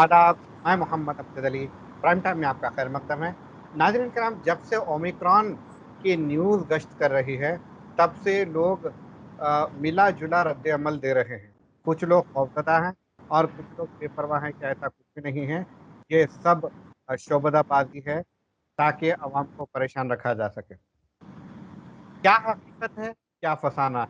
आदाब, मैं Mohammad Abdul Ali. Prime time में आपका खैर मकदम है। नाज़रीन कराम, जब से ओमिक्रॉन की न्यूज़ गश्त कर रही है, तब से लोग मिला जुला रद्द अमल दे रहे हैं। कुछ लोग खौफजदा हैं और कुछ लोग बेपरवाह हैं कि ऐसा कुछ भी नहीं है। ये सब शोबदाबाजी है ताकि अवाम को परेशान रखा जा सके। क्या हकीकत है, क्या फसाना है,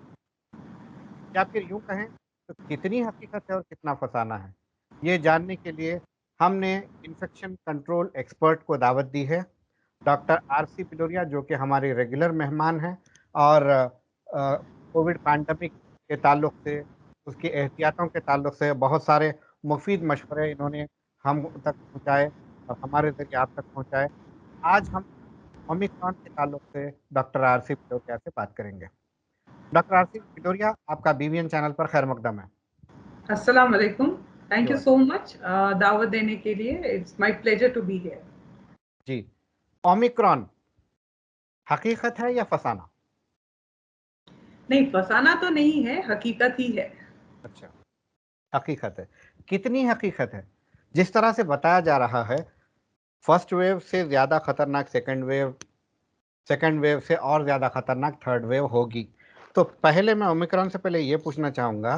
या फिर यूं कहें तो कितनी हकीकत है और कितना फसाना है, ये जानने के लिए हमने इन्फेक्शन कंट्रोल एक्सपर्ट को दावत दी है। डॉक्टर आरसी पिलोरिया, जो कि हमारे रेगुलर मेहमान हैं और कोविड पैंडमिक के ताल्लुक से, उसकी एहतियातों के ताल्लुक से बहुत सारे मुफीद मशवरे इन्होंने हम तक पहुँचाए और हमारे ज़रिए आप तक पहुँचाए। आज हम ओमिक्रॉन के ताल्लुक से डॉक्टर आरसी पिलोरिया से बात करेंगे। डॉक्टर आरसी पिलोरिया, आपका बीवीएन चैनल पर खैर मकदम है। अस्सलाम वालेकुम। थैंक जो यू है सो मच दावत देने के लिए। It's my pleasure to be here. जी, ओमिक्रॉन हकीकत है या फसाना? नहीं, फसाना तो नहीं है, हकीकत ही है। अच्छा, हकीकत है। कितनी हकीकत है? जिस तरह से बताया जा रहा है, फर्स्ट वेव से ज़्यादा खतरनाक सेकेंड वेव से और ज़्यादा खतरनाक थर्ड वेव होगी। तो पहले मैं ओमिक्रॉन से पहले ये पूछना चाहूँगा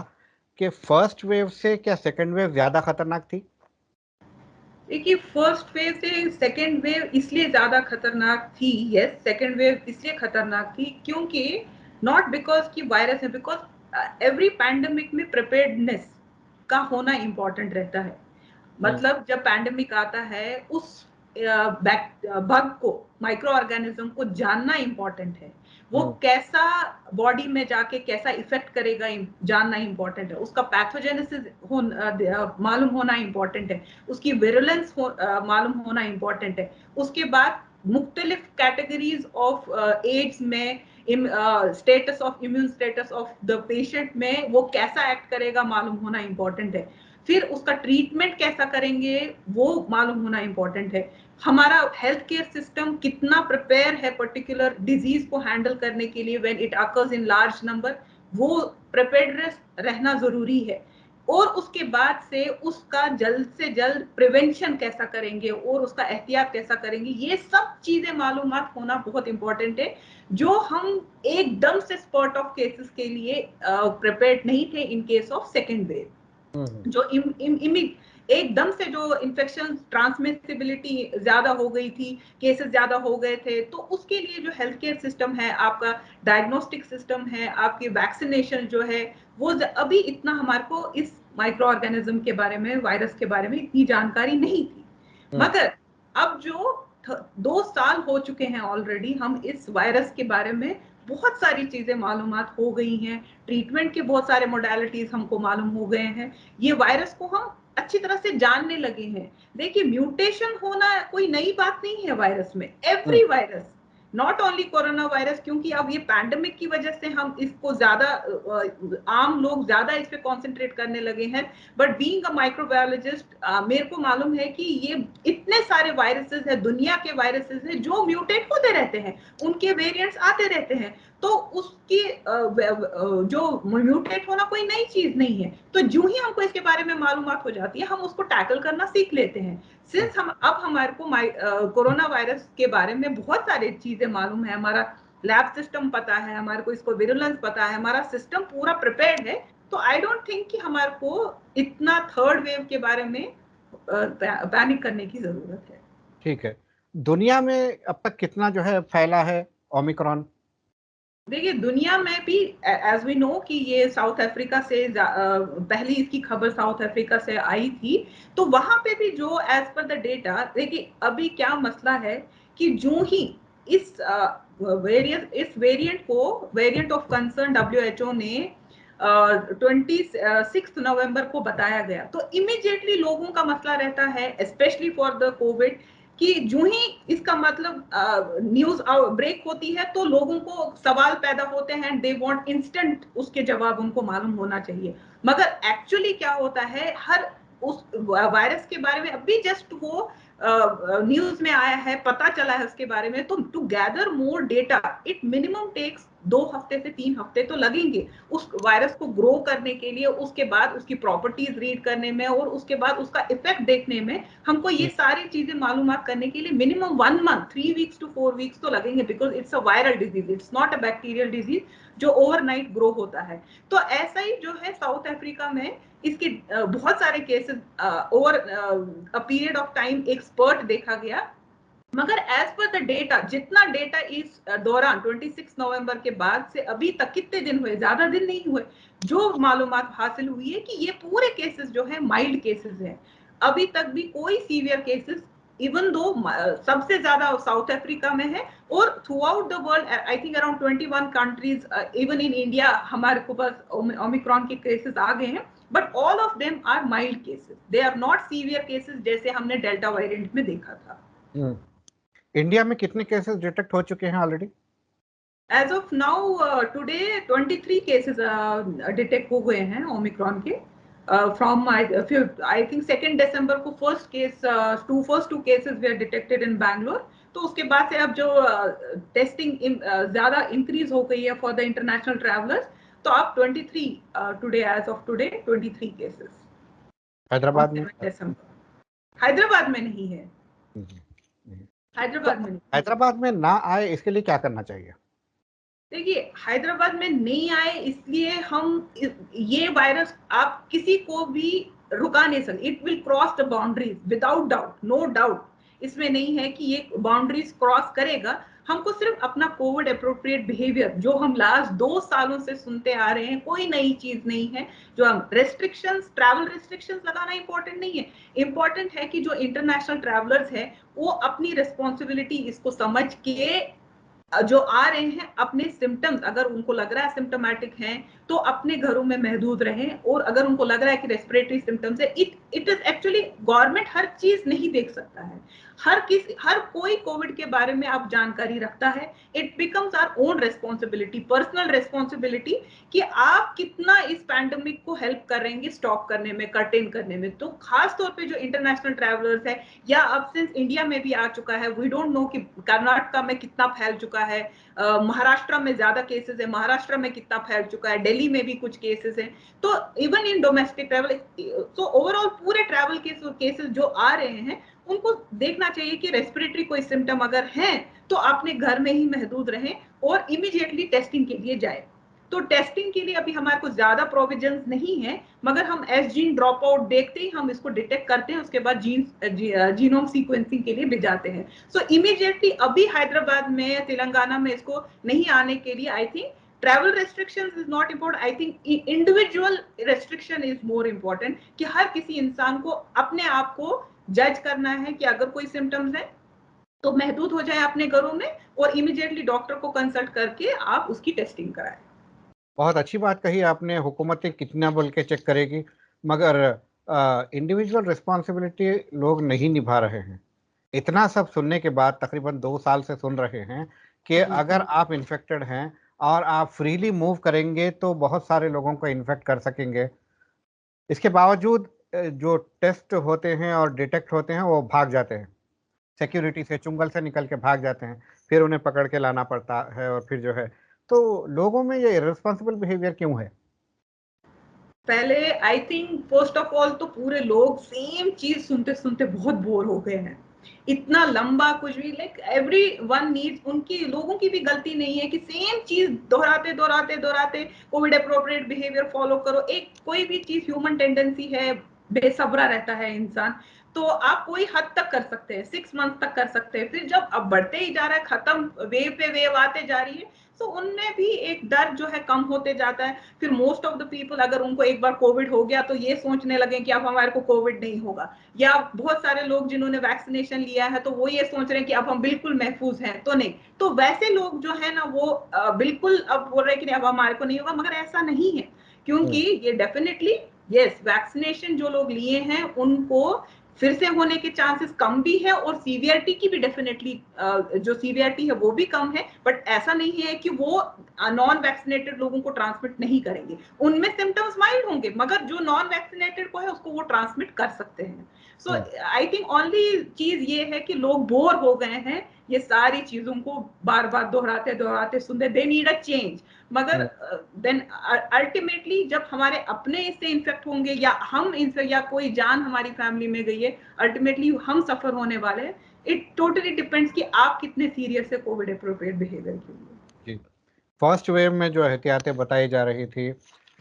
कि फर्स्ट वेव से क्या सेकेंड वेव ज़्यादा खतरनाक थी? देखिए, फर्स्ट वेव से सेकेंड वेव इसलिए ज्यादा खतरनाक थी। यस, सेकेंड वेव इसलिए खतरनाक थी क्योंकि नॉट बिकॉज की वायरस है, बिकॉज एवरी पैंडेमिक में प्रिपेयर्डनेस का होना इंपॉर्टेंट रहता है। मतलब जब पैंडेमिक आता है, उस बग को, माइक्रो ऑर्गेनिज्म को जानना इंपॉर्टेंट है। वो कैसा बॉडी में जाके कैसा इफेक्ट करेगा जानना इंपॉर्टेंट है। उसका पैथोजेनेसिस मालूम होना इंपॉर्टेंट है। उसकी विरुलेंस मालूम होना इंपॉर्टेंट है। उसके बाद मुख्तलिफ कैटेगरीज ऑफ एड्स में status of immune status of the patient में वो कैसा एक्ट करेगा मालूम होना इंपॉर्टेंट है। फिर उसका ट्रीटमेंट कैसा करेंगे वो मालूम होना इंपॉर्टेंट है। हमारा हेल्थ केयर सिस्टम कितना प्रिपेयर है पर्टिकुलर डिजीज को हैंडल करने के लिए when it occurs in large number, वो प्रिपेयर्डनेस रहना जरूरी है। और उसके बाद से उसका जल्द से जल्द प्रिवेंशन कैसा करेंगे और उसका एहतियात कैसा करेंगे, ये सब चीजें मालूमात होना बहुत इंपॉर्टेंट है, जो हम एकदम से स्पॉट ऑफ केसेस के लिए प्रिपेयर्ड नहीं थे in case of second wave. जो एकदम से जो इन्फेक्शन ट्रांसमिसिबिलिटी ज्यादा हो गई थी, केसेस ज्यादा हो गए थे, तो उसके लिए जो हेल्थ केयर सिस्टम है, आपका डायग्नोस्टिक सिस्टम है, आपकी वैक्सीनेशन जो है, वो अभी इतना हमारे को इस माइक्रो ऑर्गेनिज्म के बारे में, वायरस के बारे में इतनी जानकारी नहीं थी। मगर अब जो 2 साल हो चुके हैं ऑलरेडी, हम इस वायरस के बारे में बहुत सारी चीजें मालूमात हो गई हैं। ट्रीटमेंट के बहुत सारे मोडालिटीज हमको मालूम हो गए हैं। ये वायरस को हम अच्छी तरह से जानने लगे हैं। देखिए, म्यूटेशन होना कोई नई बात नहीं है वायरस में। Every virus, not only corona virus, क्योंकि अब ये पैंडेमिक की वजह से हम इसको ज्यादा आम लोग ज्यादा इस पे कॉन्सेंट्रेट करने लगे हैं। बट बीइंग अ माइक्रोबायोलॉजिस्ट, मेरे को मालूम है कि ये इतने सारे वायरसेस है, दुनिया के वायरसेस है जो म्यूटेट होते रहते हैं, उनके वेरिएंट्स आते रहते हैं। तो उसकी जो म्यूटेट होना कोई नई चीज नहीं है। तो जो ही हमको इसके बारे में मालूमात हो जाती है, हम उसको टैकल करना सीख लेते हैं। सिंस हम अब हमारे को कोरोना वायरस के बारे में बहुत सारी चीजें मालूम है, हमारा लैब सिस्टम पता है, हमारे को इसको विरुलेंस पता है, हमारा सिस्टम पूरा प्रिपेयर्ड है, तो आई डोंट थिंक कि हमारे को इतना थर्ड वेव के बारे में पैनिक करने की जरूरत है। ठीक है। दुनिया में अब तक कितना जो है फैला है ओमिक्रॉन? देखिए, दुनिया में भी एज वी नो कि ये साउथ अफ्रीका से पहली इसकी खबर साउथ अफ्रीका से आई थी। तो वहां पे भी जो एज पर द डेटा, देखिए अभी क्या मसला है कि जो ही इस वेरिएंट ऑफ कंसर्न WHO ने 26 नवंबर को बताया गया, तो इमीडिएटली लोगों का मसला रहता है, स्पेशली फॉर द कोविड, कि जो ही इसका मतलब न्यूज ब्रेक होती है तो लोगों को सवाल पैदा होते हैं, दे वांट इंस्टेंट उसके जवाब उनको मालूम होना चाहिए। मगर एक्चुअली क्या होता है, हर उस वायरस के बारे में अभी जस्ट वो न्यूज में आया है, पता चला है उसके बारे में, तो to gather more data it minimum takes 2 हफ्ते से 3 हफ्ते तो लगेंगे उस वायरस को ग्रो करने के लिए, उसके बाद उसकी प्रॉपर्टीज रीड करने में और उसके बाद उसका इफेक्ट देखने में। हमको ये सारी चीजें मालूमात करने के लिए minimum 1 month 3 weeks to 4 weeks तो लगेंगे, because it's a viral disease, it's not a bacterial disease जो ओवरनाइट ग्रो होता है। तो ऐसा ही जो है साउथ अफ्रीका में इसके बहुत सारे cases over a period of time एक स्पर्ट देखा गया, मगर एज पर द डेटा, जितना डेटा इस दौरान 26 नवंबर के बाद से अभी तक कितने दिन हुए, ज्यादा दिन नहीं हुए, जो मालूमात हासिल हुई है कि ये पूरे केसेस जो है माइल्ड केसेस हैं। अभी तक भी कोई सीवियर केसेस, इवन दो सबसे ज्यादा साउथ अफ्रीका में है और throughout the world I think around 21 countries, even in India हमारे पास ओमिक्रॉन के केसेस आ गए हैं, but all of them are mild cases, they are not severe cases जैसे हमने डेल्टा वेरिएंट में देखा था। इंडिया में कितने केसेस डिटेक्ट हो चुके हैं already? As of now, today 23 cases detect हो गए हैं ओमिक्रॉन के। फ्रॉम आई थिंक 2 दिसंबर को first two cases were detected in Bangalore. तो उसके बाद से अब जो टेस्टिंग ज्यादा इंक्रीज हो गई है फॉर द इंटरनेशनल ट्रैवलर्स, तो अब 23 today, as of today 23 cases. Hyderabad में? हैदराबाद में नहीं है, हैदराबाद में नहीं। हैदराबाद में ना आए इसके लिए क्या करना चाहिए? देखिए, हैदराबाद में नहीं आए इसलिए हम ये वायरस आप किसी को भी रुका नहीं सकते, it will cross the boundaries without doubt, no doubt इसमें नहीं है कि ये बाउंड्रीज क्रॉस करेगा। हमको सिर्फ अपना कोविड अप्रोप्रिएट बिहेवियर जो हम लास्ट 2 सालों से सुनते आ रहे हैं, कोई नई चीज नहीं है, जो हम रेस्ट्रिक्शंस, ट्रैवल रेस्ट्रिक्शंस लगाना इंपॉर्टेंट नहीं है। इंपॉर्टेंट है कि जो इंटरनेशनल ट्रैवलर्स है वो अपनी रिस्पॉन्सिबिलिटी इसको समझ के जो आ रहे हैं, अपने सिम्टम्स अगर उनको लग रहा है सिम्टोमेटिक हैं तो अपने घरों में महदूद रहें, और अगर उनको लग रहा है कि रेस्पिरेटरी सिम्टम्स है, इट इज एक्चुअली, गवर्नमेंट हर चीज नहीं देख सकता है, हर कोई कोविड के बारे में आप जानकारी रखता है। It becomes our own responsibility, personal responsibility, कि आप कितना इस पैंडेमिक को हेल्प करेंगे स्टॉप करने में, कंटेन करने में। तो खास तौर पे जो इंटरनेशनल ट्रैवलर्स है, या अब सिंस इंडिया में भी आ चुका है, वी डोंट नो कि कर्नाटका में कितना फैल चुका है, महाराष्ट्र में ज्यादा केसेस है, महाराष्ट्र में कितना फैल चुका है, दिल्ली में भी कुछ केसेस हैं, तो इवन इन डोमेस्टिक ट्रैवल, तो ओवरऑल पूरे ट्रैवल केसेस जो आ रहे हैं उनको देखना चाहिए कि रेस्पिरेटरी कोई सिम्टम अगर हैं तो अपने घर में ही महदूद रहें और इमीडिएटली टेस्टिंग के लिए जाए। तो टेस्टिंग के लिए अभी हमारे को ज्यादा प्रोविजंस नहीं है, मगर हम एस जीन ड्रॉप आउट देखते ही हम इसको डिटेक्ट करते हैं, उसके बाद जीनोम सीक्वेंसिंग के लिए भेजाते हैं। सो इमीडिएटली अभी हैदराबाद में, तेलंगाना में इसको नहीं आने के लिए I think travel restrictions is not important, I think individual restriction is more important, कि हर किसी इंसान को अपने आप को जज करना है कि अगर कोई सिम्टम्स है तो महदूद हो जाए अपने घरों में, और इमीडिएटली डॉक्टर को कंसल्ट करके आप उसकी टेस्टिंग कराएं। बहुत अच्छी बात कही आपने, हुकूमतें कितना बोल के चेक करेगी, मगर इंडिविजुअल रिस्पॉन्सिबिलिटी लोग नहीं निभा रहे हैं। इतना सब सुनने के बाद, तकरीबन 2 साल से सुन रहे हैं कि अगर आप इन्फेक्टेड हैं और आप फ्रीली मूव करेंगे तो बहुत सारे लोगों को इन्फेक्ट कर सकेंगे। इसके बावजूद जो टेस्ट होते हैं और डिटेक्ट होते हैं वो भाग जाते हैं, सिक्योरिटी से, चुंगल से निकल के भाग जाते हैं, फिर उन्हें पकड़ के लाना पड़ता है, और फिर जो है, तो लोगों में ये इर्रेस्पॉन्सिबल बिहेवियर क्यों है? पहले I think first of all तो पूरे लोग सेम चीज सुनते सुनते बहुत बोर हो गए हैं, इतना लंबा कुछ भी, लाइक एवरी वन नीड्स, उनकी लोगों की भी गलती नहीं है कि सेम चीज दोहराते दोहराते दोहराते कोविड अप्रोप्रिएट बिहेवियर फॉलो करो। एक कोई भी चीज, ह्यूमन टेंडेंसी है, बेसब्रा रहता है इंसान, तो आप कोई हद तक कर सकते हैं, 6 मंथ तक कर सकते हैं, फिर जब अब बढ़ते ही जा रहा है, खत्म, वेव पे वेव आते जा रही है, तो उनमें भी एक डर जो है कम होते जाता है। फिर मोस्ट ऑफ द पीपल, अगर उनको एक बार कोविड हो गया तो ये सोचने लगे कि अब हमारे को कोविड नहीं होगा, या बहुत सारे लोग जिन्होंने वैक्सीनेशन लिया है तो वो ये सोच रहे हैं कि अब हम बिल्कुल महफूज हैं, तो नहीं, तो वैसे लोग जो है ना वो बिल्कुल अब बोल रहे हैं कि अब हमारे को नहीं होगा, मगर ऐसा नहीं है, क्योंकि ये डेफिनेटली, यस, वैक्सीनेशन जो लोग लिए हैं उनको फिर से होने के चांसेस कम भी है और सीवियरिटी की भी डेफिनेटली जो सीवियरिटी है वो भी कम है, बट ऐसा नहीं है कि वो नॉन वैक्सीनेटेड लोगों को ट्रांसमिट नहीं करेंगे। उनमें सिम्टम्स माइल्ड होंगे, मगर जो नॉन वैक्सीनेटेड को है उसको वो ट्रांसमिट कर सकते हैं। सो आई थिंक ओनली चीज ये है कि लोग बोर हो गए हैं ये सारी चीजों को बार बार दोहराते दोहराते सुनते, दे नीड अ चेंज। मगर देन अल्टीमेटली जब हमारे अपने इससे इन्फेक्ट होंगे या हम इनसे या कोई जान हमारी फैमिली में गई है, अल्टीमेटली हम सफर होने वाले हैं। इट टोटली डिपेंड्स कि आप कितने सीरियस है कोविड अप्रोप्रिएट बिहेवियर के लिए। फर्स्ट वेव में जो एहतियातें बताई जा रही थी,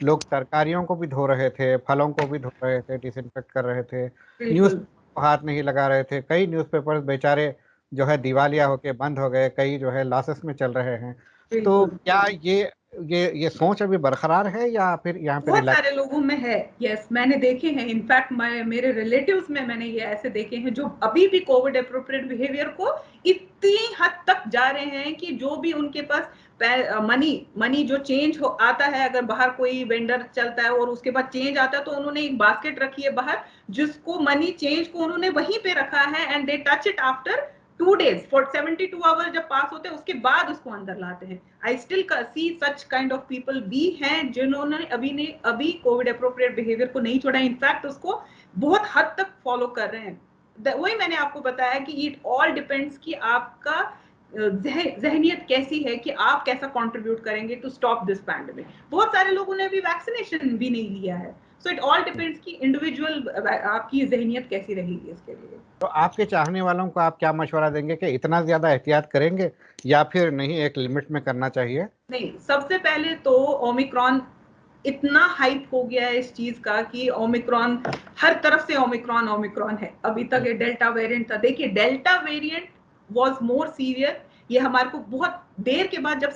लोग तरकारियों को भी धो रहे थे, फलों को भी धो रहे थे, डिसइंफेक्ट कर रहे थे, न्यूज़ को हाथ नहीं लगा रहे थे। कई न्यूज़पेपर्स बेचारे जो है दिवालिया होके बंद हो गए, कई जो है लॉसेस में चल रहे हैं। तो क्या ये सोच अभी बरकरार है या फिर यहाँ पे बहुत सारे लोगों में है? यस, मैंने देखे हैं। इनफैक्ट मेरे रिलेटिव्स में मैंने ये ऐसे देखे हैं जो अभी भी कोविड अप्रोप्रिएट बिहेवियर को इतनी हद तक जा रहे हैं कि जो भी उनके पास मनी जो चेंज हो आता है, अगर बाहर कोई वेंडर चलता है और उसके बाद चेंज आता है तो उन्होंने एक बास्केट रखी है बाहर, जिसको मनी चेंज को उन्होंने वहीं पे रखा है, and they touch it after 2 days for 72 hours जब पास होते हैं उसके बाद उसको अंदर लाते हैं। I still see such kind of people भी हैं जिन्होंने अभी कोविड अप्रोप्रिएट बिहेवियर को नहीं छोड़ा, इनफैक्ट उसको बहुत हद तक फॉलो कर रहे हैं। वही मैंने आपको बताया कि इट ऑल डिपेंड्स कि आपका जहनियत कैसी है, कि आप कैसा कंट्रीब्यूट करेंगे टू स्टॉप दिस पैंडेमिक। बहुत सारे लोगों ने अभी वैक्सीनेशन भी नहीं लिया है। सो इट ऑल डिपेंड्स कि इंडिविजुअल आपकी जहनियत कैसी रहेगी इसके लिए। तो आपके चाहने वालों को आप क्या मशवरा देंगे कि इतना ज्यादा एहतियात करेंगे या फिर नहीं, एक लिमिट में करना चाहिए? नहीं, सबसे पहले तो ओमिक्रॉन इतना हाइप हो गया है इस चीज का कि ओमिक्रॉन हर तरफ से ओमिक्रॉन है। अभी तक ये डेल्टा वेरिएंट था। देखिए, delta variant was more severe. ये हमारे को बहुत देर के बाद जब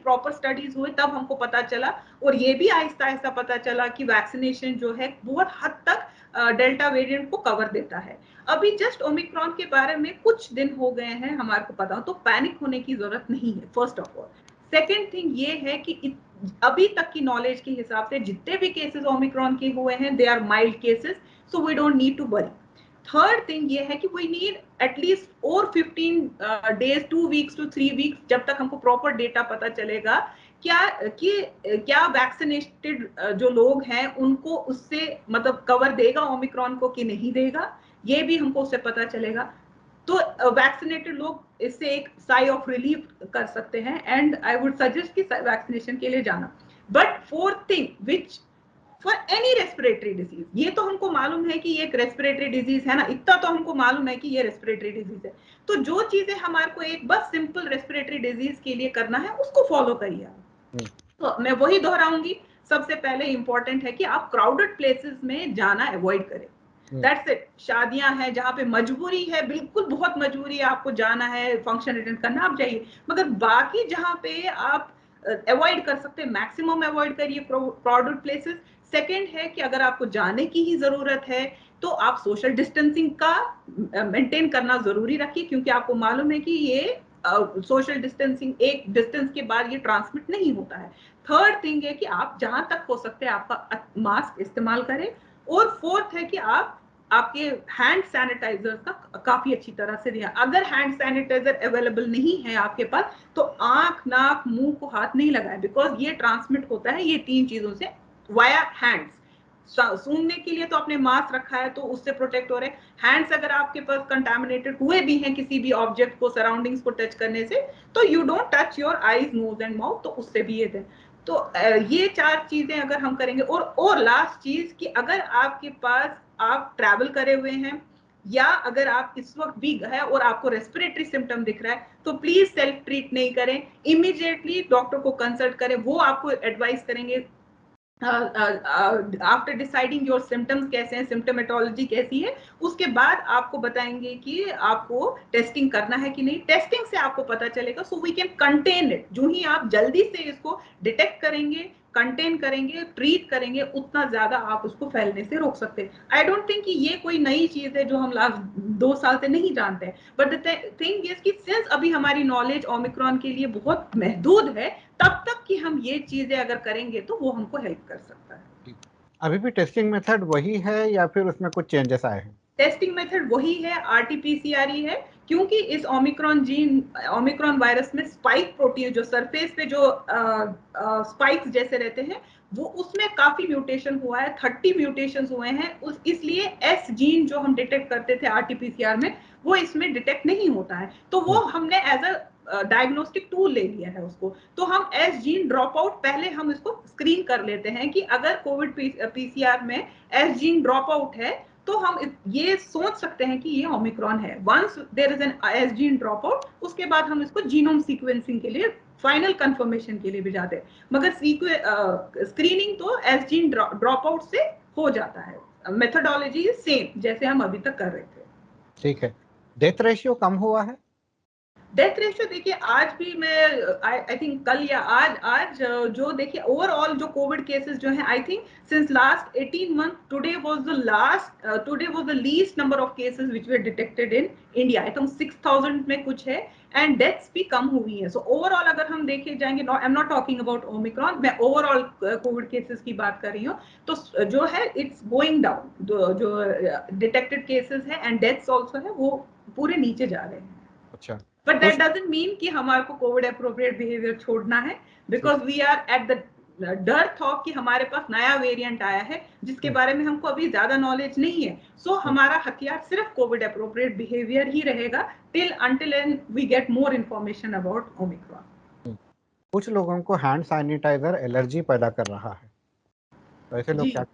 प्रॉपर स्टडीज हुए तब हमको पता चला, और ये भी आहिस्ता आहिस्ता पता चला कि वैक्सीनेशन जो है बहुत हद तक डेल्टा वेरिएंट को कवर देता है। अभी जस्ट ओमिक्रॉन के बारे में कुछ दिन हो गए हैं हमारे को पता, तो पैनिक होने की जरूरत नहीं है, first of all. Second thing ये है कि अभी तक की नॉलेज के हिसाब से जितने भी केसेस ओमिक्रॉन के हुए हैं, they are mild cases, so we don't need to worry. Third thing ये है कि वी नीड एटलीस्ट और 15 days, 2 weeks to 3 weeks, जब तक हमको प्रॉपर डेटा पता चलेगा क्या वैक्सीनेटेड जो लोग हैं उनको उससे मतलब कवर देगा ओमिक्रॉन को कि नहीं देगा, ये भी हमको उससे पता चलेगा। तो वैक्सीनेटेड लोग इससे एक साई ऑफ रिलीफ कर सकते हैं, एंड आई वुड सजेस्ट कि वैक्सीनेशन के लिए जाना। But fourth thing which for any respiratory disease, ये तो हमको मालूम है कि ये एक रेस्पिरेटरी डिजीज है ना, इतना तो हमको मालूम है कि ये रेस्पिरेटरी डिजीज है। तो जो चीजें हमारे को एक बस सिंपल रेस्पिरेटरी डिजीज के लिए करना है उसको फॉलो करिए। तो मैं वही दोहराऊंगी, सबसे पहले इंपॉर्टेंट है कि आप क्राउडेड प्लेसेस में जाना अवॉइड करें। That's it. शादियां हैं जहां पे मजबूरी है, बिल्कुल बहुत मजबूरी है, आपको जाना है, फंक्शन अटेंड करना, आप जाइए। मगर बाकी जहां पे आप अवॉइड कर सकते हैं, मैक्सिमम अवॉइड करिए क्राउडेड प्लेसेस। सेकेंड है कि अगर आपको जाने की ही जरूरत है तो आप सोशल डिस्टेंसिंग का मेंटेन करना जरूरी रखिए, क्योंकि आपको मालूम है कि ये सोशल डिस्टेंसिंग एक डिस्टेंस के बाद ये ट्रांसमिट नहीं होता है। थर्ड थिंग है कि आप जहां तक हो सकते हैं आपका मास्क इस्तेमाल करें। और फोर्थ है कि आप आपके हैंड सैनिटाइजर का काफी अच्छी तरह से दिया। अगर हैंड सैनिटाइजर अवेलेबल नहीं है आपके पास तो आंख, नाक, मुंह को हाथ नहीं लगाएं, बिकॉज ये ट्रांसमिट होता है ये 3 चीजों से, वाया हैंड्स। सूंघने के लिए तो आपने मास्क रखा है तो उससे प्रोटेक्ट हो रहे हैं। हैंड्स अगर आपके पास कंटामिनेटेड हुए भी हैं किसी भी ऑब्जेक्ट को, सराउंडिंग्स को टच करने से, तो you don't touch your eyes, nose and mouth, तो उससे भी ये थे। तो ये 4 चीजें अगर हम करेंगे। और लास्ट चीज कि अगर आपके पास आप ट्रैवल करे हुए हैं या अगर आप इस वक्त भी है और आपको रेस्पिरेटरी सिम्टम दिख रहा है तो प्लीज सेल्फ ट्रीट नहीं करें, इमीडिएटली डॉक्टर को कंसल्ट करें। वो आपको एडवाइस करेंगे आफ्टर डिसाइडिंग योर सिम्टम्स कैसे हैं, सिम्टोमेटोलॉजी कैसी है, उसके बाद आपको बताएंगे कि आपको टेस्टिंग करना है कि नहीं। टेस्टिंग से आपको पता चलेगा, so we can contain it. जो ही आप जल्दी से इसको डिटेक्ट करेंगे, कंटेन करेंगे, ट्रीट करेंगे, उतना ज्यादा आप उसको फैलने से रोक सकते हैं। आई डोंट थिंक कि ये कोई नई चीज है जो हम लास्ट 2 साल से नहीं जानते हैं, बट द थिंग इज कि सिंस अभी हमारी नॉलेज ओमिक्रॉन के लिए बहुत महदूद है, तब तक कि हम ये चीजें अगर करेंगे तो वो हमको हेल्प कर सकता है। अभी भी टेस्टिंग मेथड वही है या फिर उसमें कुछ चेंजेस आए हैं? टेस्टिंग मेथड वही है, आरटीपीसीआर ही है, क्योंकि इस ओमिक्रॉन वायरस में स्पाइक प्रोटीन जो सरफेस पे जो स्पाइक्स जैसे रहते हैं, वो उसमें काफी म्यूटेशन हुआ है, 30 म्यूटेशन हुए हैं, इसलिए एस जीन जो हम डिटेक्ट करते थे आरटीपीसीआर में, वो इसमें डिटेक्ट नहीं होता है। तो वो हमने एज अ डायग्नोस्टिक टूल ले लिया है उसको। तो हम एस जीन ड्रॉप आउट पहले हम इसको स्क्रीन कर लेते हैं कि अगर कोविड पीसीआर में एस जीन ड्रॉप आउट है तो हम ये सोच सकते हैं कि ये ओमिक्रॉन है। Once there is an S gene drop out, उसके बाद हम इसको जीनोम सीक्वेंसिंग के लिए फाइनल कंफर्मेशन के लिए भी जाते हैं। मगर स्क्रीनिंग तो एस जीन ड्रॉप आउट से हो जाता है। मेथोडोलॉजी सेम जैसे हम अभी तक कर रहे थे। ठीक है, डेथ रेशियो कम हुआ है? डेथ रेशियो देखिए, आज भी मैं आई थिंक कल या आज जो देखिए ओवरऑल जो कोविड केसेस जो हैं, I think since last 18 month today was the least number of cases which were detected in India. I think 6000 में कुछ है, एंड डेथ्स भी कम हुई है। सो ओवरऑल अगर हम देखे जाएंगे, I am not talking about Omicron, मैं ओवरऑल कोविड केसेस की बात कर रही हूँ, तो जो है इट्स गोइंग डाउन। जो डिटेक्टेड केसेस है एंड डेथ्स ऑल्सो है, वो पूरे नीचे जा रहे हैं। अच्छा, बट दैट कुछ डजंट मीन कि हमारे को कोविड अप्रोप्रिएट बिहेवियर छोड़ना है, because we are at the डर थॉक कि हमारे पास नया वेरिएंट आया है जिसके बारे में हमको अभी ज्यादा नॉलेज नहीं है। सो हमारा हथियार सिर्फ कोविड अप्रोप्रिएट बिहेवियर ही रहेगा till until and we get more information about Omicron. कुछ लोगों को हैंड सैनिटाइजर एलर्जी पैदा कर रहा है, तो ऐसे लोग जी क्या?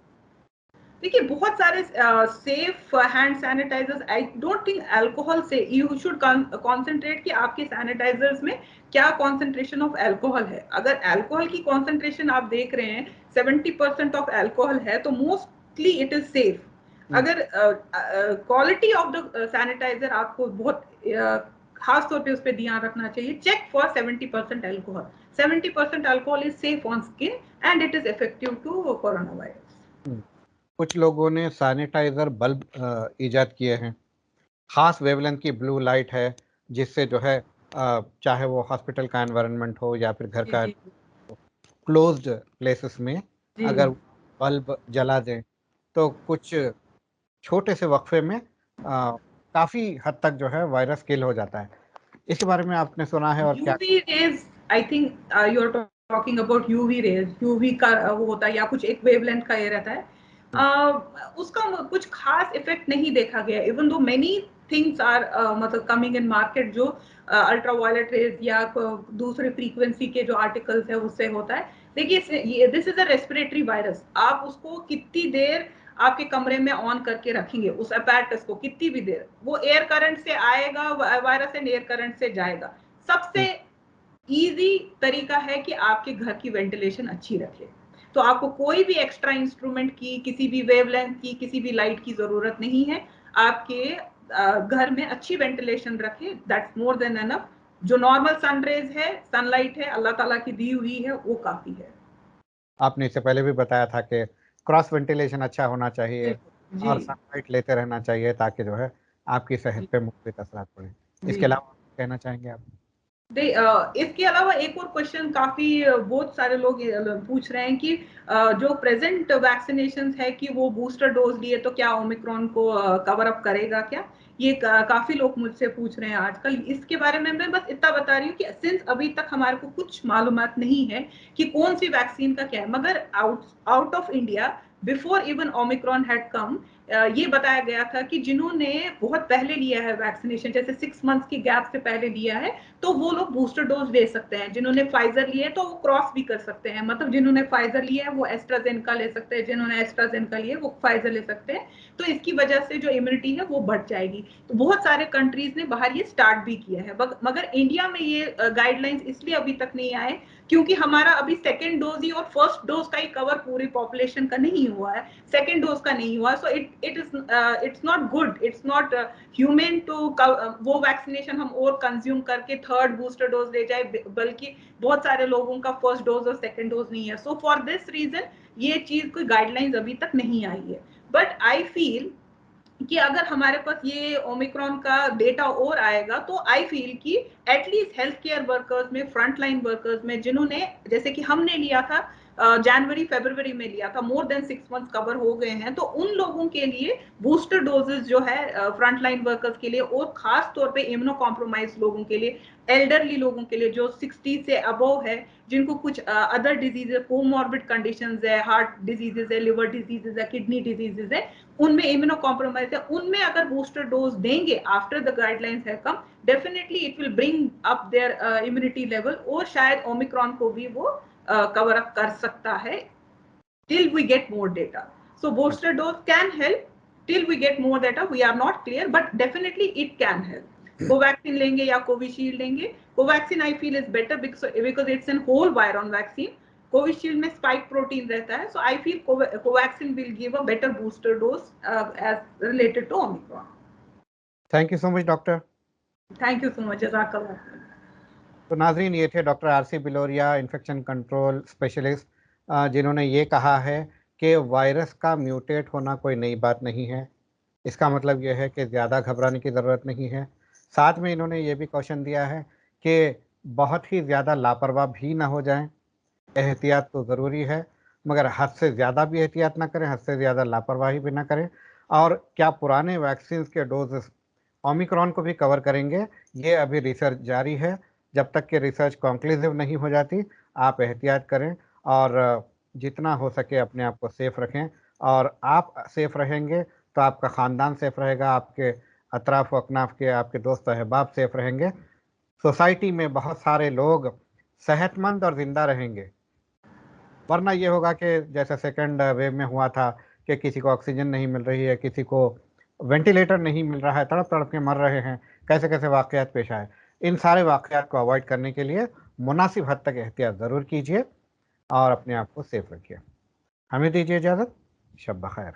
देखिए, बहुत सारे safe hand sanitizers, I don't think alcohol से यू शुड कॉन्सेंट्रेट कि आपके सैनिटाइजर्स में क्या कॉन्सेंट्रेशन ऑफ अल्कोहल है। अगर अल्कोहल की कॉन्सेंट्रेशन आप देख रहे हैं 70% ऑफ अल्कोहल है, तो मोस्टली इट इज सेफ। अगर क्वालिटी ऑफ द सैनिटाइजर आपको बहुत खास तौर पे उस पर ध्यान रखना चाहिए, check for 70% alcohol. 70% alcohol is safe on skin and it is effective to corona virus. कुछ लोगों ने सैनिटाइजर बल्ब इजाद किए हैं, खास वेवलेंथ की ब्लू लाइट है, जिससे जो है चाहे वो हॉस्पिटल का एनवायरनमेंट हो या फिर घर जी का जी क्लोज्ड प्लेसेस में जी अगर बल्ब जला दें तो कुछ छोटे से वक्फे में काफी हद तक जो है वायरस किल हो जाता है। इसके बारे में आपने सुना है और क्या? UV rays, I think you are talking about UV rays. UV का वो होता है या कुछ एक वेवलेंथ का ये रहता है, उसका कुछ खास इफेक्ट नहीं देखा गया, even though many things are मतलब कमिंग इन मार्केट, जो अल्ट्रावायलेट रेज या दूसरे फ्रीक्वेंसी के जो आर्टिकल्स है उससे होता है। देखिए, this is a respiratory virus. आप उसको कितनी देर आपके कमरे में ऑन करके रखेंगे उस अपैरेटस को, कितनी भी देर, वो एयर करंट से आएगा वायरस एंड एयर करंट से जाएगा। सबसे इजी तरीका है कि आपके घर की वेंटिलेशन अच्छी रखे। तो आपको कोई भी एक्स्ट्रा इंस्ट्रूमेंट की, किसी भी वेवलेंथ की, किसी भी लाइट की जरूरत नहीं है। आपके घर में अच्छी वेंटिलेशन रखे, दैट्स मोर देन एनफ। जो नॉर्मल सनरेज है, सनलाइट है, अल्लाह ताला की दी हुई है, वो काफी है। आपने इससे पहले भी बताया था कि क्रॉस वेंटिलेशन अच्छा होना चाहिए जी और सनलाइट लेते रहना चाहिए ताकि जो है आपकी सेहत पे मुफीद असरात पड़े। इसके जी अलावा कहना चाहेंगे आप? इसके अलावा एक और क्वेश्चन काफी बहुत सारे लोग पूछ रहे हैं कि जो प्रेजेंट वैक्सीनेशन है कि वो बूस्टर डोज लिए तो क्या ओमिक्रॉन को कवर अप करेगा क्या? ये काफी लोग मुझसे पूछ रहे हैं आजकल। इसके बारे में मैं बस इतना बता रही हूँ कि सिंस अभी तक हमारे को कुछ मालूमात नहीं है कि कौन सी वैक्सीन का क्या है, मगर out of India before even Omicron had come, ये बताया गया था कि जिन्होंने बहुत पहले लिया है वैक्सीनेशन, जैसे 6 मंथ्स की गैप से पहले लिया है, तो वो लोग बूस्टर डोज ले सकते हैं। जिन्होंने फाइजर लिया है तो वो क्रॉस भी कर सकते हैं, मतलब जिन्होंने फाइजर लिया है वो एस्ट्राजेनेका ले सकते हैं, जिन्होंने एस्ट्राजेनेका लिया है वो फाइजर ले सकते हैं। तो इसकी वजह से जो इम्यूनिटी है वो बढ़ जाएगी। तो बहुत सारे कंट्रीज ने बाहर ये स्टार्ट भी किया है, मगर इंडिया में ये गाइडलाइंस इसलिए अभी तक नहीं आए क्योंकि हमारा अभी सेकेंड डोज ही और फर्स्ट डोज का ही कवर पूरी पॉपुलेशन का नहीं हुआ है, सेकेंड डोज का नहीं हुआ। So it's not good, it's not human to वो वैक्सीनेशन हम और कंज्यूम करके थर्ड बूस्टर डोज ले जाए, बल्कि बहुत सारे लोगों का फर्स्ट डोज और सेकेंड डोज नहीं है। सो फॉर दिस रीजन ये चीज कोई गाइडलाइंस अभी तक नहीं आई है। बट आई फील कि अगर हमारे पास ये ओमिक्रॉन का डेटा और आएगा तो आई फील कि एटलीस्ट हेल्थ केयर वर्कर्स में, फ्रंट लाइन वर्कर्स में, जिन्होंने जैसे कि हमने लिया था जनवरी फरवरी में लिया था, मोर देन 6 मंथ्स कवर हो गए हैं, तो उन लोगों के लिए बूस्टर डोजेस जो है फ्रंटलाइन वर्कर्स के लिए और खास तौर पे इम्यूनो कॉम्प्रोमाइज लोगों के लिए, एल्डरली लोगों के लिए जो 60 से अबव है, जिनको कुछ अदर डिजीजेस, कोमॉर्बिड कंडीशंस है, हार्ट डिजीजेस है, लिवर डिजीजेस है, किडनी डिजीजेस है, उनमें इम्यूनो कॉम्प्रोमाइज है, उनमें अगर बूस्टर डोज देंगे आफ्टर द गाइडलाइंस है come, definitely it will bring up their immunity level, और शायद ओमिक्रॉन को भी वो कवर अप कर सकता है till we get more data. So booster dose can help till we get more data. We are not clear, but definitely it can help. Covaxin लेंगे या कोविशील्ड लेंगे, Covaxin I feel is better because it's an whole virion vaccine, Covishield में spike protein रहता है, so I feel Covaxin will give a better booster dose as related to omicron. Thank you so much doctor. Thank you so much. जज़ाकल्लाह. तो नाजरीन, ये थे doctor RC Biloria, infection control specialist, जिन्होंने ये कहा है कि वायरस का म्यूटेट होना कोई नई बात नहीं है. इसका मतलब यह है कि ज़्यादा घबराने की ज़रूरत नहीं है. साथ में इन्होंने ये भी क्वेश्चन दिया है कि बहुत ही ज़्यादा लापरवाह भी ना हो जाएं. एहतियात तो ज़रूरी है, मगर हद से ज़्यादा भी एहतियात ना करें, हद से ज़्यादा लापरवाही भी ना करें. और क्या पुराने वैक्सीन के डोजेस ओमिक्रॉन को भी कवर करेंगे, ये अभी रिसर्च जारी है. जब तक कि रिसर्च कंक्लूसिव नहीं हो जाती, आप एहतियात करें और जितना हो सके अपने आप को सेफ रखें. और आप सेफ रहेंगे तो आपका ख़ानदान सेफ रहेगा, आपके अतराफ़ अकनाफ के आपके दोस्त अहबाब सेफ रहेंगे, सोसाइटी में बहुत सारे लोग सेहतमंद और ज़िंदा रहेंगे. वरना ये होगा कि जैसे सेकंड वेव में हुआ था कि किसी को ऑक्सीजन नहीं मिल रही है, किसी को वेंटिलेटर नहीं मिल रहा है, तड़प तड़प के मर रहे हैं, कैसे कैसे वाक़यात पेश आए. इन सारे वाक़यात को अवॉइड करने के लिए मुनासिब हद तक एहतियात ज़रूर कीजिए और अपने आप को सेफ रखिए. हमें दीजिए इजाज़त. शब बख़ैर.